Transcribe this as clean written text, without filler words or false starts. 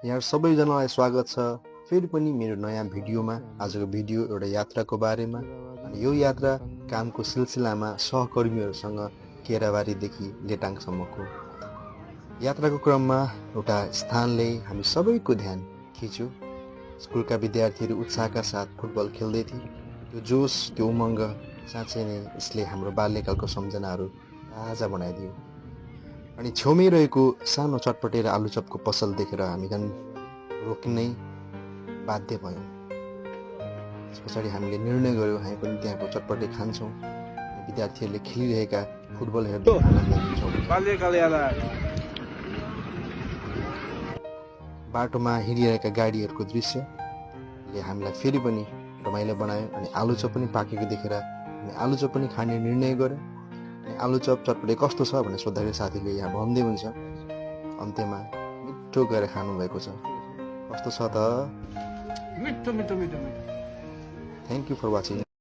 यहाँ सबैजनालाई स्वागत छ फेरि पनि मेरो नयाँ भिडियोमा। आजको भिडियो एउटा यात्राको बारेमा अनि यो यात्रा कामको सिलसिलामा सहकर्मीहरूसँग केराबारीदेखि लेटाङसम्मको यात्राको क्रममा एउटा स्थानले हामी सबैको ध्यान खिच्यो। स्कुलका विद्यार्थीहरू उत्साहका साथ फुटबल खेल्दै थिए। त्यो जोस, त्यो उमङ्ग साँच्चै नै यसले हाम्रो बाल्यकालको सम्झनाहरू ताजा बनाइदियो। अनि छेउमै रहेको सानो चटपटे र आलुचपको पसल देखेर हामी झन् रोक्नै बाध्य भयौँ। त्यस पछाडि हामीले निर्णय गर्यौँ हामी पनि त्यहाँको चटपटे खान्छौँ, विद्यार्थीहरूले खेलिरहेका फुटबल हेर्दै आनन्द लिन्छौँ। बाटोमा हिँडिरहेका गाडीहरूको दृश्यले हामीलाई फेरि पनि रमाइलो बनायो। अनि आलुचप पनि पाकेको देखेर हामी आलुचप पनि खाने निर्णय गर्यौँ। अनि आलुचप चटपटे कस्तो छ भनेर सोद्धाखेरि साथीले यहाँ भन्दै हुन्छ, अन्त्यमा मिठो गएर खानुभएको छ। कस्तो छ त? मिठो मिठो मिठो मिठो। Thank you for watching.